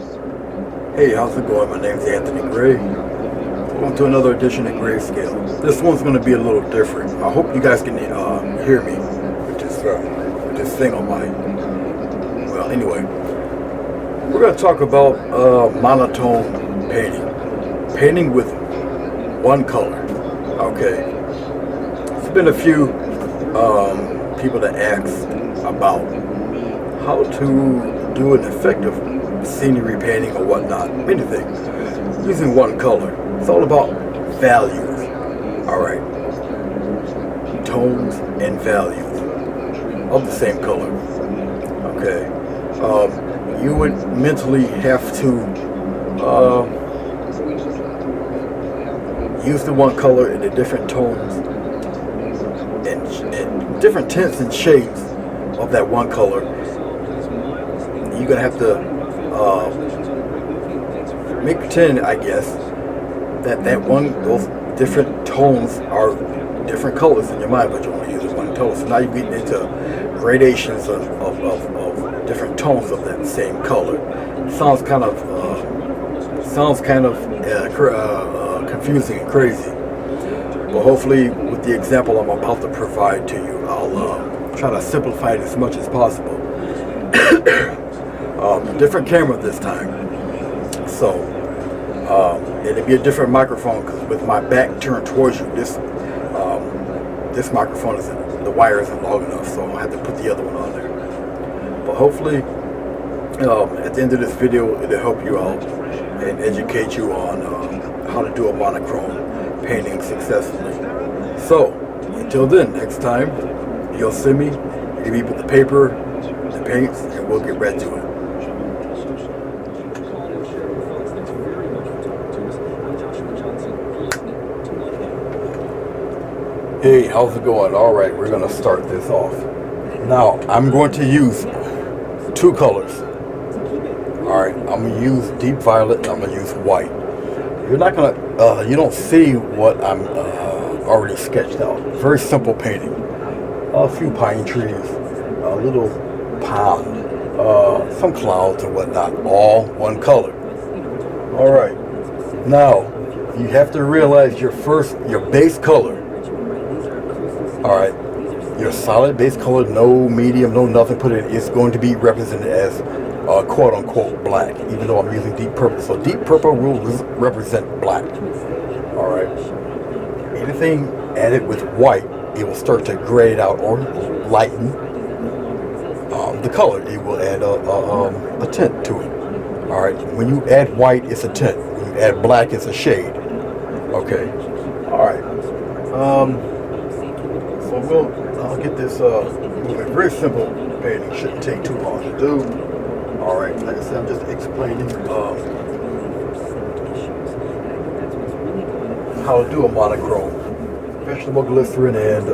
Hey, how's it going? My name's Anthony Gray. Welcome to another edition of Grayscale. This one's going to be a little different. I hope you guys can hear me with this thing on my... Well, anyway, we're going to talk about monotone painting. Painting with one color. Okay. There's been a few people that asked about how to do an effective scenery painting or whatnot, many things, using one color. It's all about values. Alright, tones and values of the same color. Okay, you would mentally have to use the one color in the different tones and different tints and shades of that one color. You're gonna have to make pretend, I guess, that those different tones are different colors in your mind, but you only use one tone. So now you get into gradations of different tones of that same color. It sounds kind of confusing and crazy. But hopefully, with the example I'm about to provide to you, I'll try to simplify it as much as possible. Different camera this time, so it'll be a different microphone because with my back turned towards you, this microphone the wire isn't long enough, so I'll have to put the other one on there. But hopefully, at the end of this video, it'll help you out and educate you on how to do a monochrome painting successfully. So until then, next time you'll see me, you'll be with the paper, the paints, and we'll get right to it. Hey, how's it going? Alright, we're going to start this off. Now, I'm going to use two colors. Alright, I'm going to use deep violet and I'm going to use white. You're not going to, you don't see what I'm already sketched out. Very simple painting. A few pine trees, a little pond, some clouds and whatnot, all one color. Alright, now, you have to realize your base color. Alright, your solid base color, no medium, no nothing put in, it's going to be represented as quote unquote black, even though I'm using deep purple. So deep purple will represent black. Alright, anything added with white, it will start to grade out or lighten the color. It will add a tint to it. Alright, when you add white, it's a tint. When you add black, it's a shade. Okay, alright. So I'll get this moving. Very simple painting, shouldn't take too long to do. Alright, like I said, I'm just explaining how to do a monochrome. Vegetable glycerin and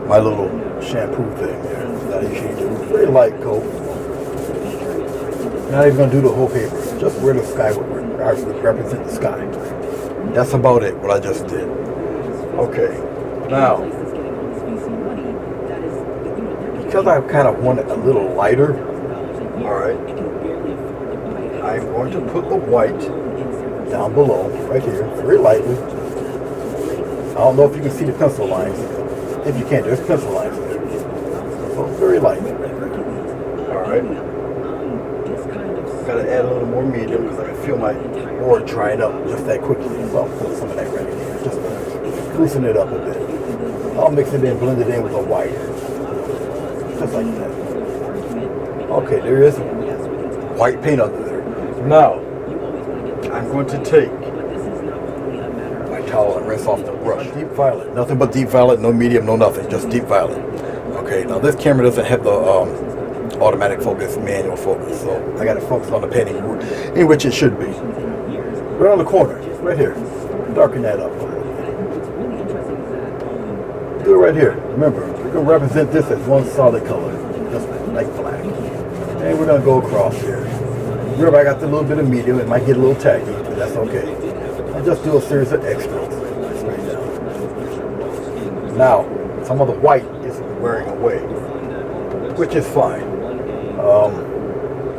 my little shampoo thing there. Not usually do. Very light coat. Not even going to do the whole paper. Just where the sky would represent the sky. That's about it, what I just did. Okay, now, because I kind of want it a little lighter, alright, I'm going to put the white down below, right here, very lightly. I don't know if you can see the pencil lines. If you can't, there's pencil lines there. So very light. Alright. Gotta add a little more medium because I can feel my board drying up just that quickly. So I'll put some of that right in here. Just to loosen it up a bit. I'll mix it in, blend it in with the white. Just like that. Okay, there is white paint under there. Now, I'm going to take my towel and rinse off the brush. Deep violet. Nothing but deep violet, no medium, no nothing. Just deep violet. Okay, now this camera doesn't have the automatic focus, manual focus. So I got to focus on the painting in which it should be. Right on the corner. Right here. Darken that up a little bit. Do it right here. Remember, we're going to represent this as one solid color. Just like black. And we're going to go across here. Remember, I got the little bit of medium. It might get a little tacky, but that's okay. I'll just do a series of extras. Straight down. Now, some of the white is wearing away, which is fine.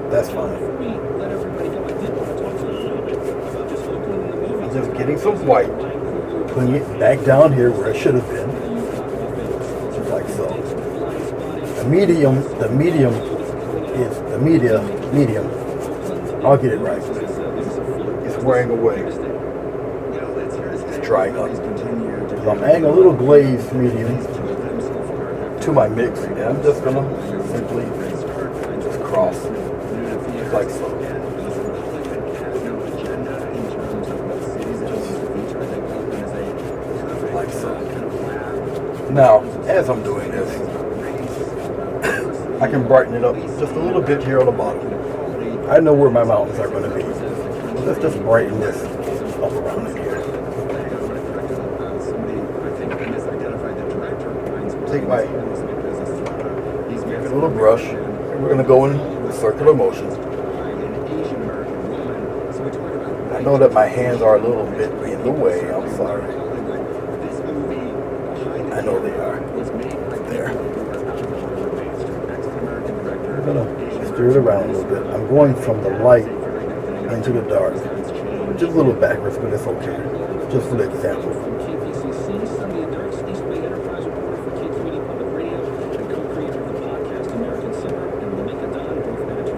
That's fine. I'm just getting some white, putting it back down here where it should have been, like so. The medium I'll get it right. It's wearing away. It's drying up. So I'm adding a little glazed medium to my mix, and I'm just gonna simply just cross like so. Like so. Now, as I'm doing this, I can brighten it up just a little bit here on the bottom. I know where my mountains are going to be. So let's just brighten this up around in here. Take my little brush, and we're going to go in circular motion. I know that my hands are a little bit in the way. I'm sorry. I know they are. Right there. I'm going to stir it around a little bit. I'm going from the light into the dark. Just a little backwards, but it's okay. Just for the example.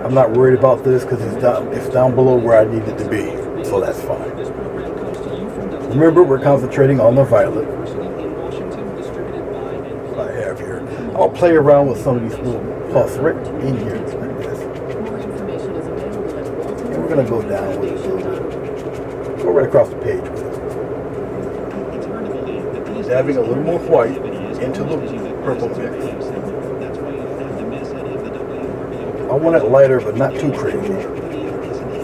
I'm not worried about this because it's down below where I need it to be. So that's fine. Remember, we're concentrating on the violet. I have here. I'll play around with some of these little puffs right in here like this. And we're going to go down with it a little bit. Go right across the page with it. Dabbing a little more white into the purple mix. I want it lighter, but not too crazy.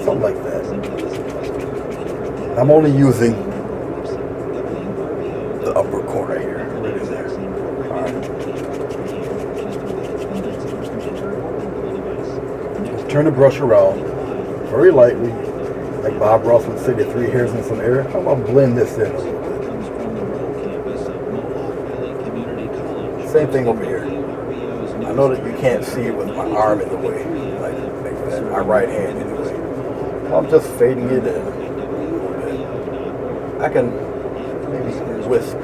Something like that. I'm only using the upper corner here. Right in there. Alright. Turn the brush around very lightly. Like Bob Ross would say, the 3 hairs in some air. I'm going to blend this in a little bit. Same thing over here. I know that you can't see it with my arm in the way, like that, my right hand in the way. I'm just fading it in. I can maybe whisk. A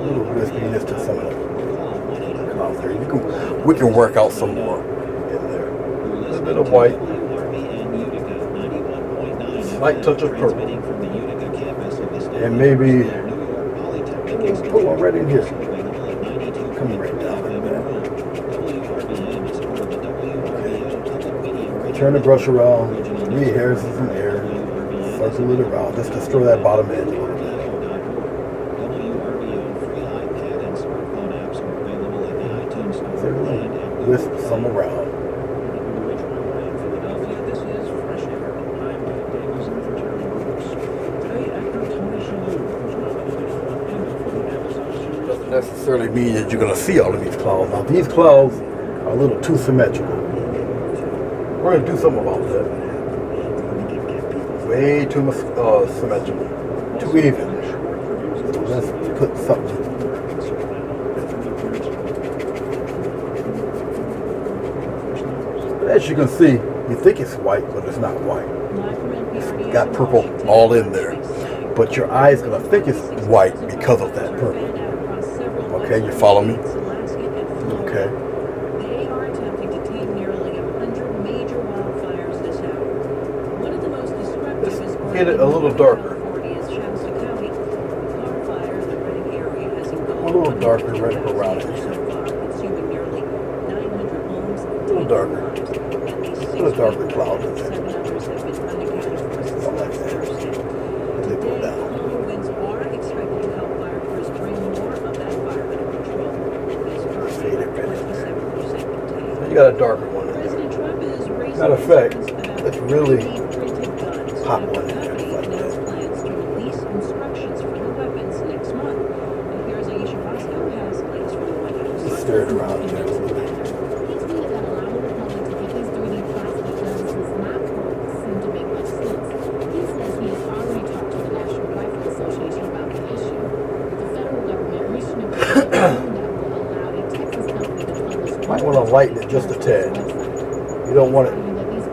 little whiskiness to some of the clouds there. We can work out some more in there. A little bit of white. Slight touch of purple. And maybe put one right in here. Come right down like that. Okay. Turn the brush around. 3 hairs is in there. Circle it around. Just to stir that bottom edge a little bit. Circle, whisk some around. Necessarily mean that you're going to see all of these clouds. Now these clouds are a little too symmetrical. We're going to do something about that. Way too much symmetrical. Too even. So let's put something. But as you can see, you think it's white, but it's not white. It's got purple all in there. But your eye is going to think it's white because of that purple. Okay, you follow me? Okay. They are attempting to tame nearly 100 major wildfires this hour. One of the most destructive is get it a little darker. A little darker right around it. Consuming nearly 900 homes. A little darker. A little darker cloud in there. Something like that. They go down. Winds are expected to help firefighters bring more of that fire under control. You got a darker one in there. Matter of fact, let's really pop one in there like that. Just stir it around there a little bit. Might want to lighten it just a tad. You don't want it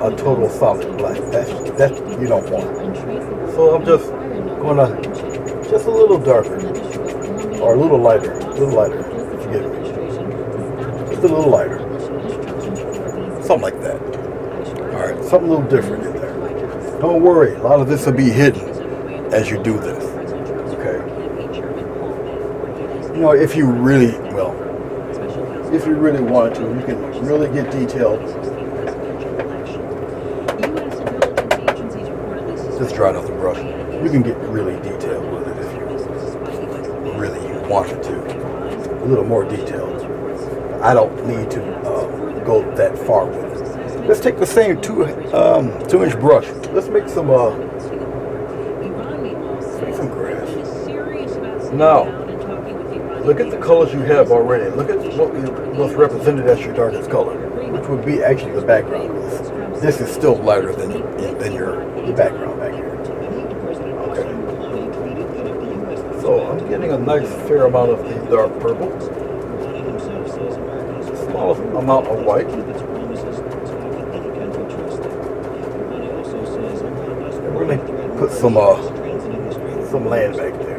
a total solid black. That you don't want. So I'm just gonna just a little darker or a little lighter. Forgive me. Just a little lighter. Something like that. All right, something a little different in there. Don't worry, a lot of this will be hidden as you do this. Okay. You know, if you really wanted to, you can really get detailed. Just dry out the brush. You can get really detailed with it if you really wanted to. A little more detailed. I don't need to go that far with it. Let's take the same 2-inch brush. Let's make some grass. Now, look at the colors you have already. Look at what's represented as your darkest color, which would be actually the background. This is still lighter than your background back here. Okay. So I'm getting a nice fair amount of the dark purple. Small amount of white. And we're going to put some land back there.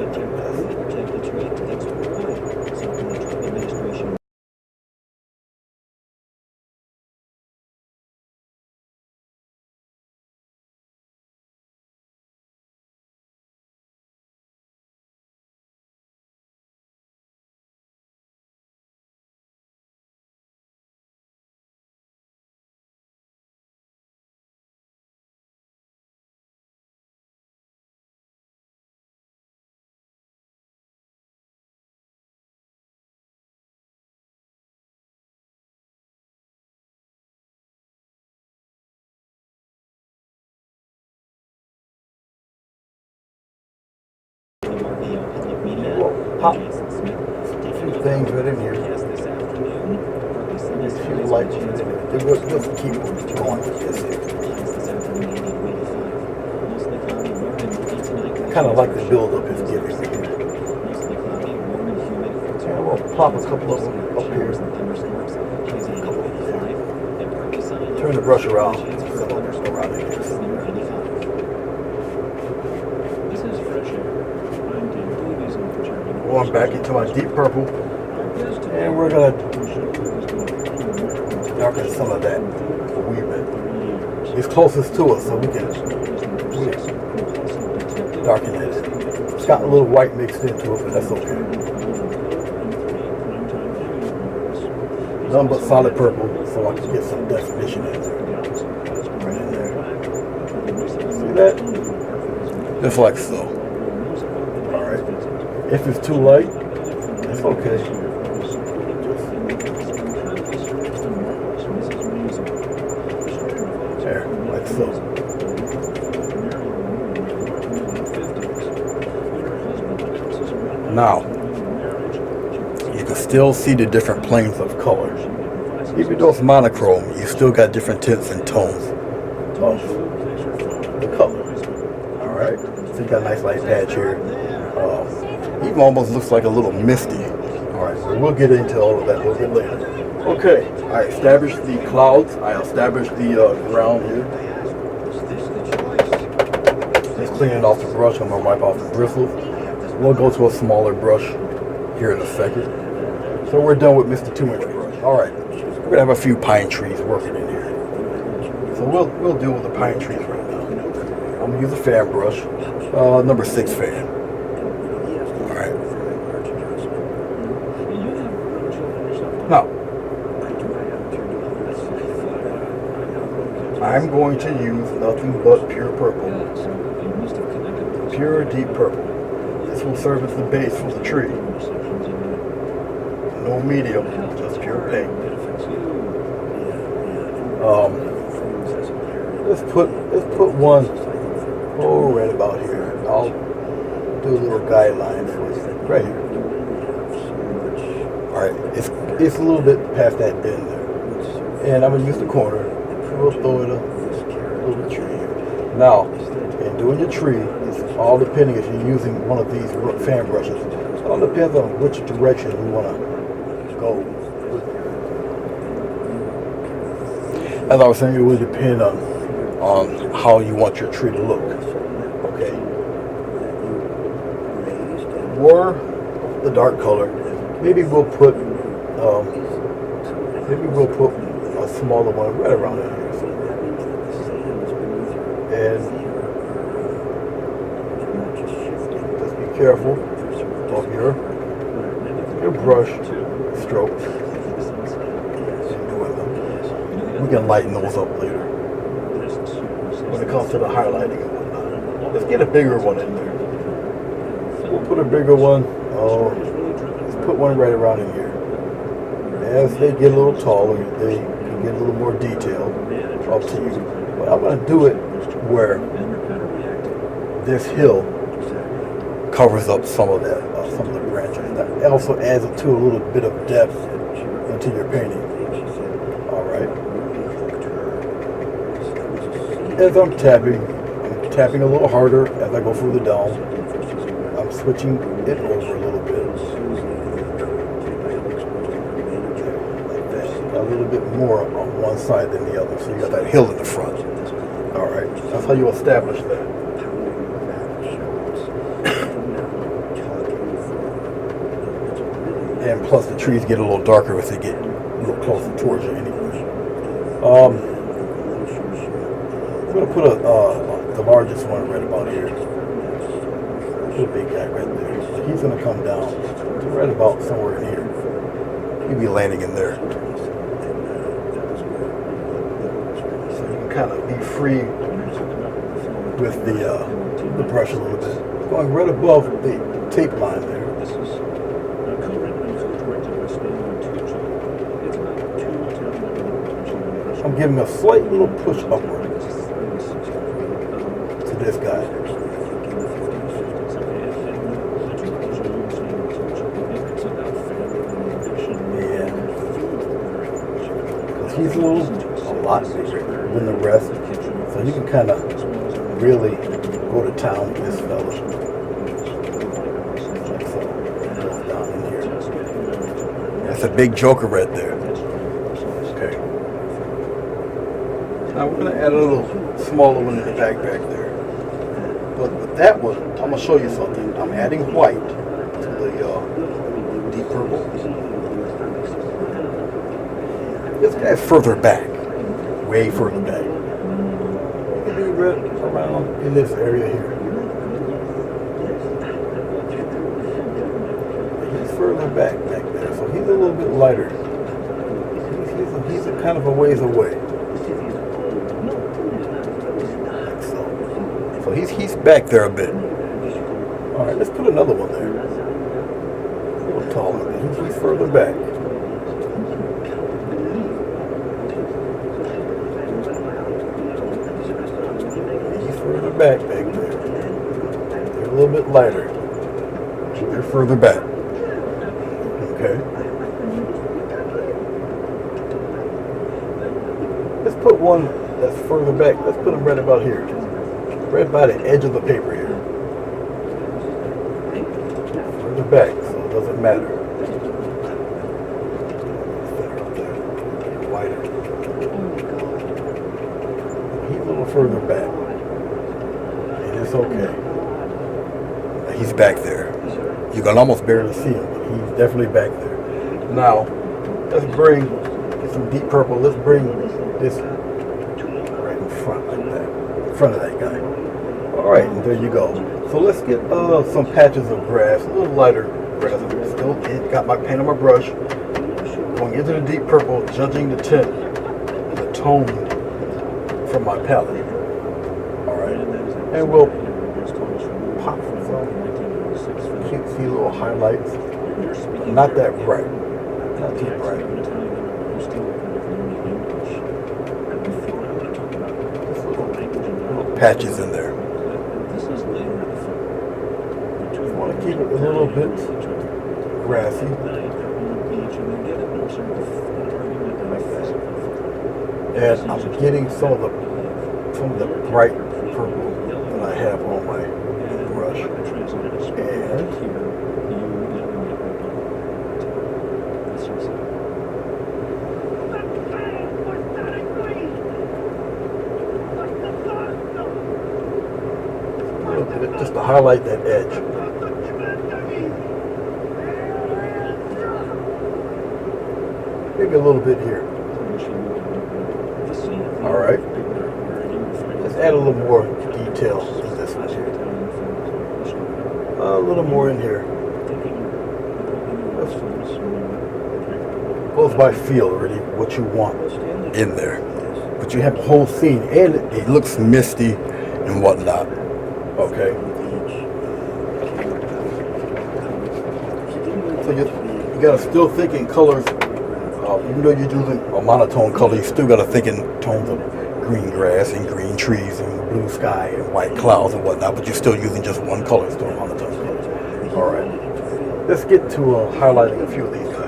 Pop a few things right in here. A few lights in there. Just keep going with this. Kind of like the build-up is giving me. And we'll pop a couple of them up here. Turn the brush around. Going back into my deep purple, and we're gonna darken some of that a wee bit. It's closest to us, so we can darken it. It's got a little white mixed into it, but that's okay. Nothing but solid purple, so I can get some definition in there. Right in there. See that? Just like so. Alright. If it's too light, it's okay. There, like so. Now, you can still see the different planes of color. Even though it's monochrome, you still got different tints and tones of the color. Alright, so you got a nice light patch here. Even almost looks like a little misty. Alright, so we'll get into all of that a little bit later. Okay, I established the clouds. I established the ground here. Just cleaning off the brush. I'm going to wipe off the bristles. We'll go to a smaller brush here in a second. So we're done with Mr. 2-inch brush. Alright, we're going to have a few pine trees working in here. So we'll deal with the pine trees right now. I'm going to use a fan brush, number 6 fan. Now, I'm going to use nothing but pure purple. Pure deep purple. This will serve as the base for the tree. No medium, just pure pink. Let's put one right about here. I'll do a little guideline for you. Right here. Alright, it's a little bit past that bend there. And I'm going to use the corner. We'll throw it a little tree here. Now, in doing your tree, it's all depending if you're using one of these fan brushes. It all depends on which direction you want to go. as I was saying, it would depend on how you want your tree to look. Okay. Or the dark color. Maybe we'll put a smaller one right around in here somewhere. And just be careful of your brush strokes. We can lighten those up later when it comes to the highlighting and whatnot. Let's get a bigger one in there. We'll put a bigger one. Let's put one right around in here. As they get a little taller, they can get a little more detail. Up to you. But I'm going to do it where this hill covers up some of that, some of the branches. That also adds to a little bit of depth into your painting. All right. As I'm tapping a little harder as I go further down. I'm switching it over a little bit. Like that. A little bit more on one side than the other. So you got that hill in the front. All right. That's how you establish that. And plus the trees get a little darker as they get a little closer towards you anyway. I'm going to put the largest one right about here. The big guy right there. So he's going to come down right about somewhere in here. He'll be landing in there. So you can kind of be free with the brush a little bit. Going right above the tape line there. I'm giving a slight little push upward to this guy. Yeah. Because he's a lot bigger than the rest. So you can kind of really go to town with this fella. Like so. Goes down in here. That's a big joker right there. Okay. Now we're going to add a little smaller one in the back there. But with that one, I'm going to show you something. I'm adding white to the deep purple. This guy's further back. Way further back. You can be right around in this area here. He's further back there. So he's a little bit lighter. He's a kind of a ways away. So he's back there a bit. All right, let's put another one there. A little taller. He's further back. He's further back there. They're a little bit lighter. They're further back. Okay. Let's put one that's further back. Let's put him right about here. Right by the edge of the paper here. Further back, so it doesn't matter. Wider. He's a little further back. And it's okay. He's back there. You can almost barely see him, but he's definitely back there. Now, let's get some deep purple. Let's bring this right in front like that. In front of that guy. Alright, and there you go. So let's get some patches of grass, a little lighter grass. I'm still got my paint on my brush. Going into the deep purple, judging the tint and the tone from my palette. Alright, and we'll pop some cutesy little highlights. Not that bright. Not too bright. Just little patches in there. Keep it a little bit grassy. And I'm getting some of the bright purple that I have on my brush. And highlight that edge. Maybe a little bit here. All right. Let's add a little more detail to this one here. A little more in here. Goes by feel already what you want in there. But you have the whole scene, and it looks misty and whatnot. Okay. So you gotta still think in colors. Even though you're using a monotone color, you still gotta think in tones of green grass and green trees and blue sky and white clouds and whatnot. But you're still using just one color, still a monotone color. All right. Let's get to highlighting a few of these guys.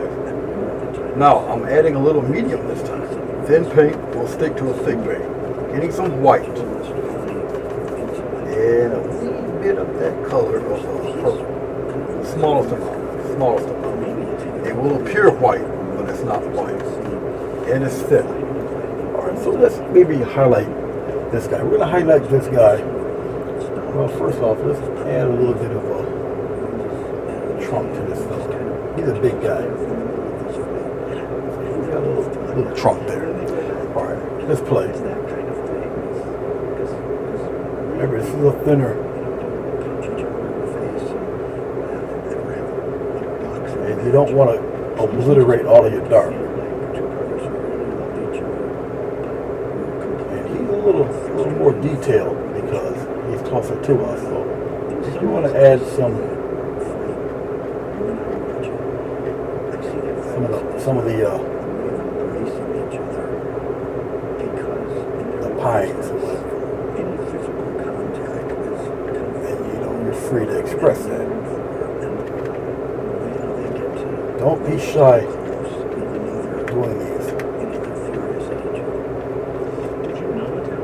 Now I'm adding a little medium this time. Thin paint will stick to a thick paint. Getting some white and a little bit of that color of purple. Smallest amount. Smallest amount. It will appear white, but it's not white, and it's thin. All right, so let's maybe highlight this guy. We're gonna highlight this guy. Well, first off, let's add a little bit of a trunk to this fellow. He's a big guy. He's got a little trunk there. All right, let's play. Remember, this is a thinner. And you don't want to obliterate all of your dark. And he's a little more detailed because he's closer to us. So if you want to add some of the pines, and you're free to express that. Don't be shy doing these.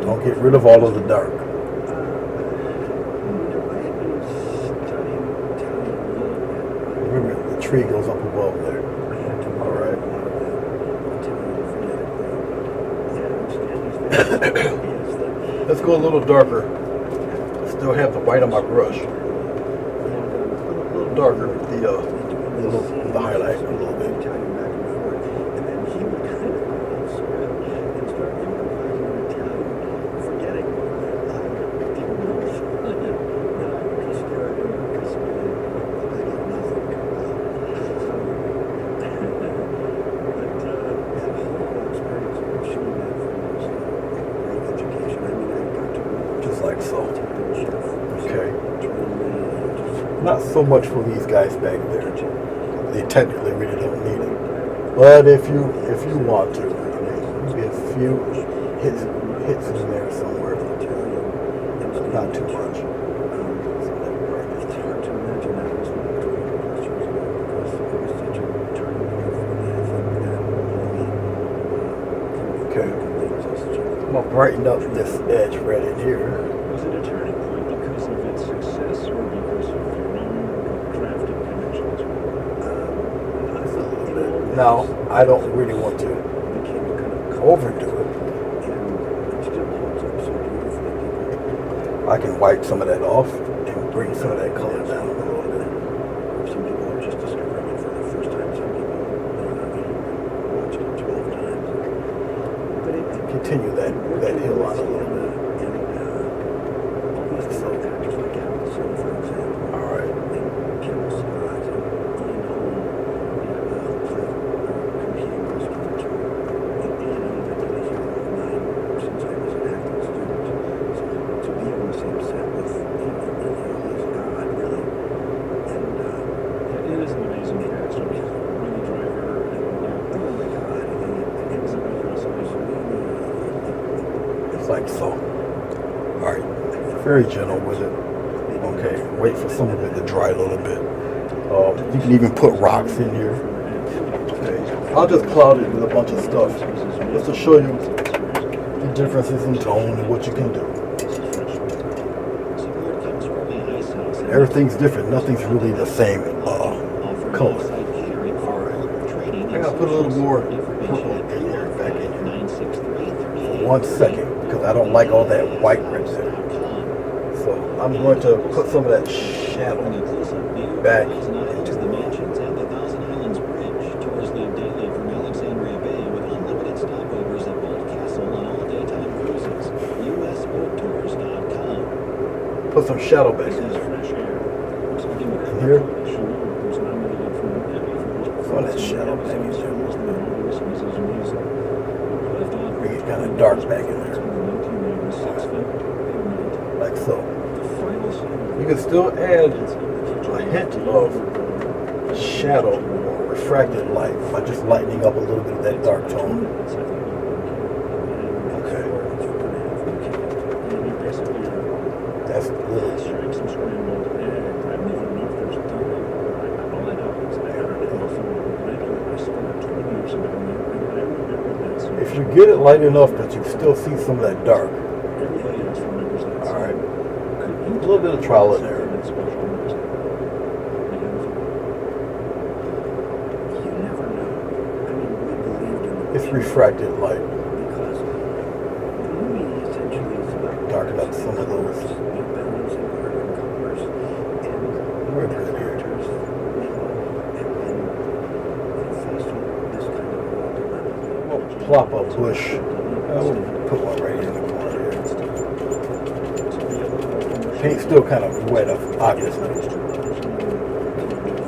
Don't get rid of all of the dark. Remember, the tree goes up above there. All right. Let's go a little darker. Still have the white on my brush. A little darker, the highlight a little bit. Just like so. Okay. Not so much for these guys back there. They technically really don't need it. But if you want to, maybe a few hits in there somewhere. Not too much. Okay. I'm gonna brighten up this edge right in here. Was it a turning point because of its success or because of your own crafting connections? Now, I don't really want to overdo it. I can wipe some of that off and bring some of that color down a little bit. Some people are just discovering it for the first time. Some people watched it 12 times. But it Continue that hill on a little bit. All right. It is an amazing cast. Ronnie Driver and It's like so. All right. Very gentle with it. Okay. Wait for some of it to dry a little bit. You can even put rocks in here. Okay. I'll just cloud it with a bunch of stuff just to show you the differences in tone and what you can do. Everything's different. Nothing's really the same color. Alright. I gotta put a little more purple in here, back in here. For 1 second, because I don't like all that white right there. So I'm going to put some of that shadow back into the mansions and the Thousand Islands Bridge. Tours leave daily from Alexandria Bay with unlimited stopovers at Bolt Castle on all daytime cruises. usboattours.com. put some shadow back in there. And here, some of that shadow back in there. Bring it kind of dark back in there. Like so. You can still add a hint of shadow or refracted light by just lightening up a little bit of that dark tone. Okay. That's a little. If you get it light enough that you still see some of that dark. Alright. A little bit of trial and error. It's refracted light. Darken up some of those. We're good here. We'll plop a bush. We'll put one right in the corner here. Paint's still kind of wet, obviously.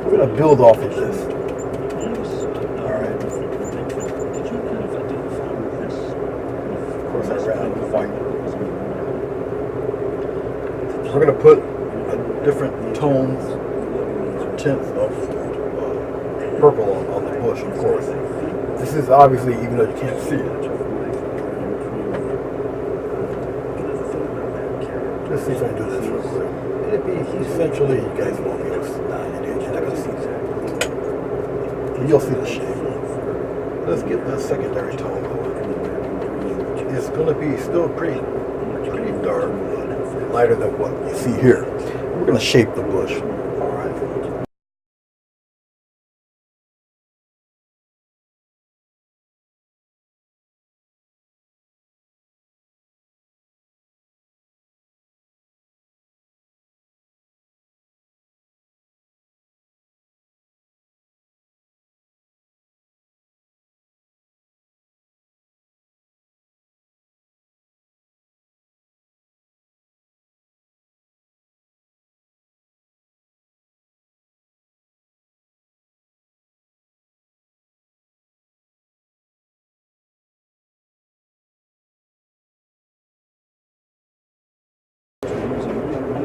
We're going to build off of this. Alright. Of course, I ran out of white. We're going to put different tones, tints of purple on the bush, of course. This is obviously, even though you can't see it. Let's see if I can do this real quick. It'd be essentially, you guys won't be able to see it. You're not going to see that. You'll see the shade. Let's get the secondary tone going. It's going to be still pretty dark, lighter than what you see here. We're going to shape the bush. All right.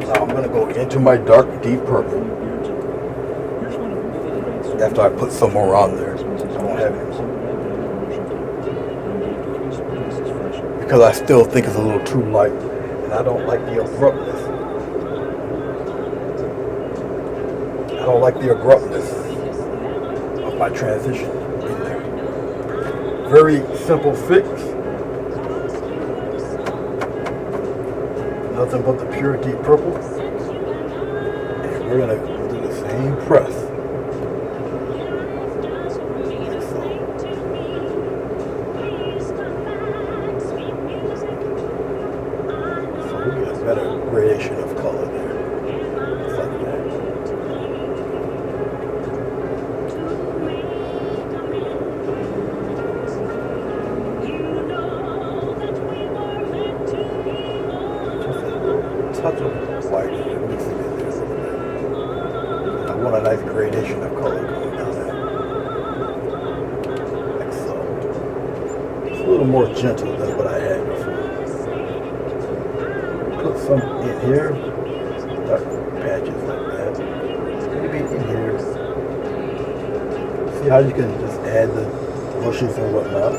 Now I'm going to go into my dark, deep purple. After I put some more on there. I won't have it. Because I still think it's a little too light. And I don't like the abruptness. I don't like the abruptness of my transition in there. Very simple fix. Nothing but the pure deep purple. And we're going to do the same press. Like so. So we get a better gradation of color there. Just like that. Touch of white and mix it in there a little bit. I want a nice gradation of color going down there. Like so. It's a little more gentle than what I had before. Put some in here. Dark patches like that. Maybe in here. See how you can just add the bushes and whatnot.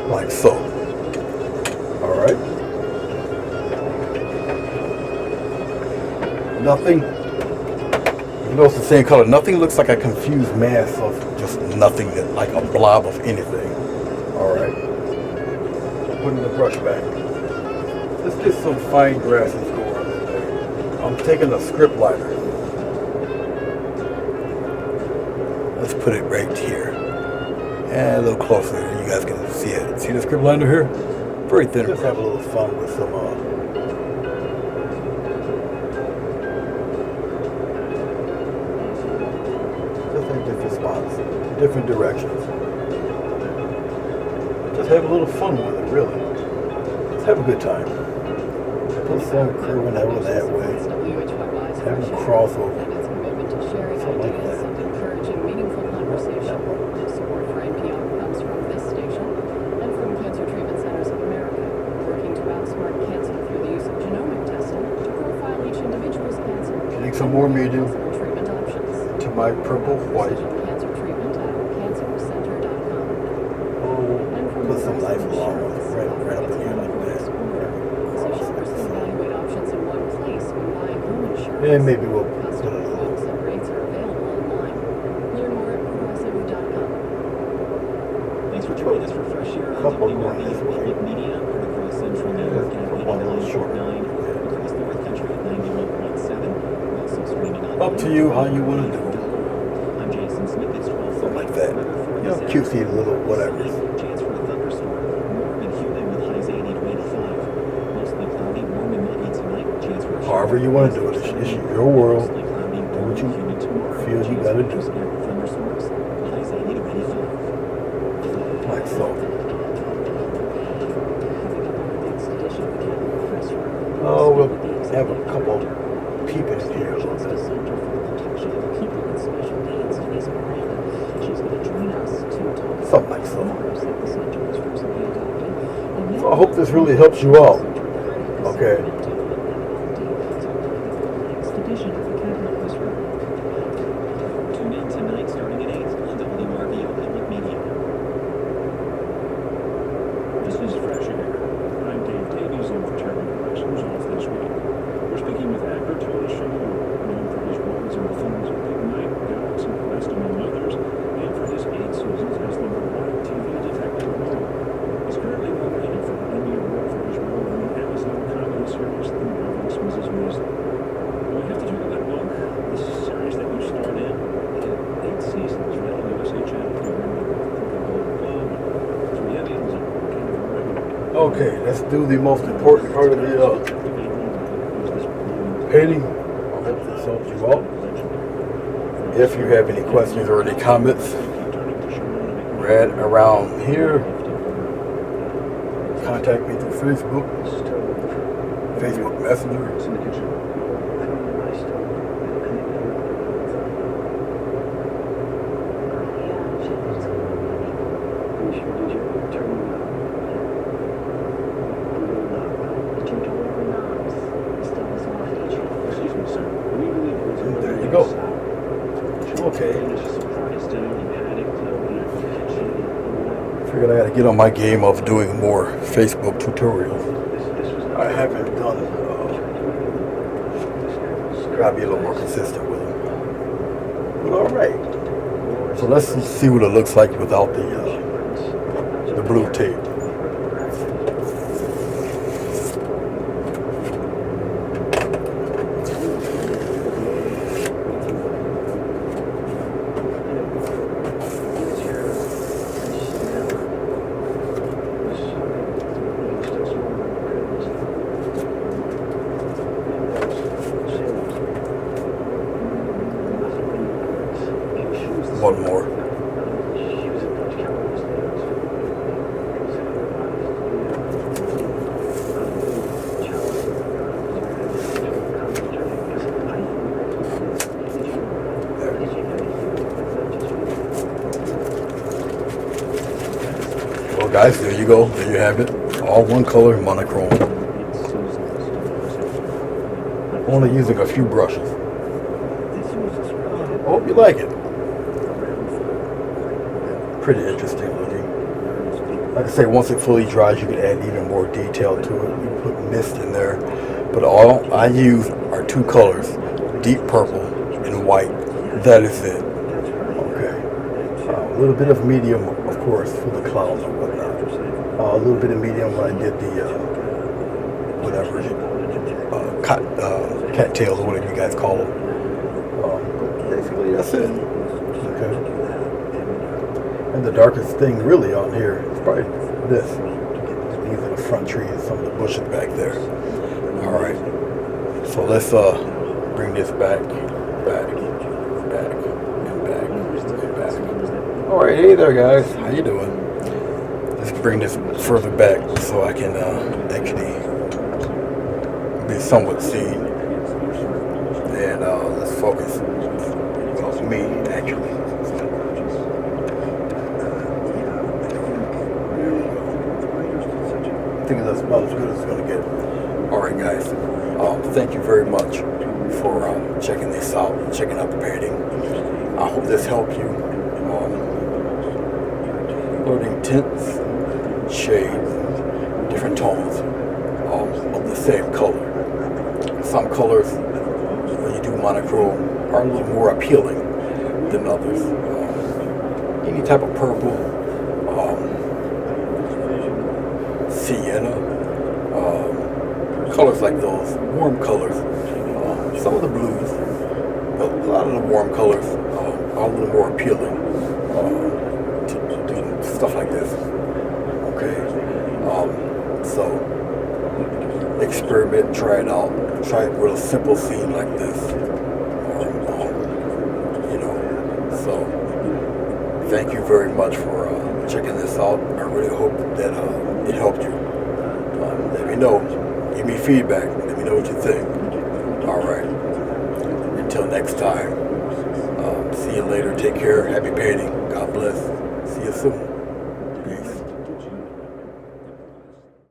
Like so. Alright. Nothing, you know, it's the same color. Nothing looks like a confused mass of just nothing, like a blob of anything. Alright. Putting the brush back. Let's get some fine grasses going in there. I'm taking a script liner. Let's put it right here. And a little closer, you guys can see it. See the script liner here? Very thin. Just have a little fun with some just in different spots, different directions. Just have a little fun with it, really. Just have a good time. Put some curving over that way. Have a crossover. Something like that. Encouraging meaningful conversation. Support for NPR comes from this station and from Cancer Treatment Centers of America, working to outsmart cancer through the use of genomic testing to profile each individual's cancer. Take some more medium Treatment options. to my purple white. Cancer treatment at cancercenter.com. Oh, put some nice long ones right up in here like that. So shoppers can evaluate options in one place when buying home insurance. And maybe we'll put a Customer little. quotes and rates are available online. Learn more at progressive.com. Thanks for joining us for Fresh Air on Couple WRB going this way. Public Media, heard across Central New York at One a little shorter. 89.9, across the North Country at 91.7. We're also streaming on Up to you how you want to do it. I'm Jason Smith. It's 12:30. Something like that. You know, cutesy little whatever. Chance for a thunderstorm. Warm and humid with highs 80 to 85. Mostly cloudy, warm and muggy tonight. Chance for a However you want to do it. It's your world. mostly cloudy, Do warm what you and humid tomorrow. feel you Chance gotta for do. thunderstorms. Highs 80 to 85. Like so. Oh, we'll have a couple peeping in here a little bit. Something like so. So I hope this really helps you out. Okay. Tune in tonight starting at 8 on WRBO Public Media. This is Fresh Air. I'm Dave Davies in for Terry Price, who's off this week. We're speaking with actor Tony Shalhoub, known for his roles in the films Big Night, Galaxy Quest, among others, and for his 8 seasons as the robotic TV detective Mo. He's currently nominated for an Emmy Award for his role in the Amazon comedy series The Marvelous Mrs. Maisel. We have to talk about Mo. This series that you starred in, it had 8 seasons, right? On USA Channel, you remember the Golden Globe, 3 Emmys, and kind of a regular. Okay, let's do the most important part of the painting. I hope this helps you out. If you have any questions or any comments, right around here, contact me through Facebook, Facebook Messenger. There you go. Okay. Figured I gotta get on my game of doing more Facebook tutorials. I haven't done it. Gotta be a little more consistent with them. But alright. So let's see what it looks like without the blue tape. One more. Well guys, there you go. There you have it. All one color monochrome. Only using a few brushes. I hope you like it. Pretty interesting looking. Like I say, once it fully dries, you can add even more detail to it. You can put mist in there. But all I use are 2 colors, deep purple and white. That is it. Okay. A little bit of medium, of course, for the clouds and whatnot. A little bit of medium when I did the, cattails or whatever you guys call them. Basically, that's it. Okay. And the darkest thing really on here is probably this. These are the front trees, some of the bushes back there. All right. So let's bring this back, and back. All right, hey there, guys. How you doing? Let's bring this further back so I can actually be somewhat seen. And let's focus on me, actually. I think that's about as good as it's going to get. All right, guys. Thank you very much for checking this out, checking out the painting. I hope this helped you. Learning tints, shades, different tones of the same color. Some colors, when you do monochrome, are a little more appealing than others. Any type of purple, sienna, colors like those, warm colors, some of the blues, but a lot of the warm colors are a little more appealing to stuff like this. Okay, so experiment, try it out, try it with a simple scene like this, so thank you very much for checking this out. I really hope that it helped you. Let me know, give me feedback, let me know what you think. All right, until next time, see you later, take care, happy painting, God bless, see you soon.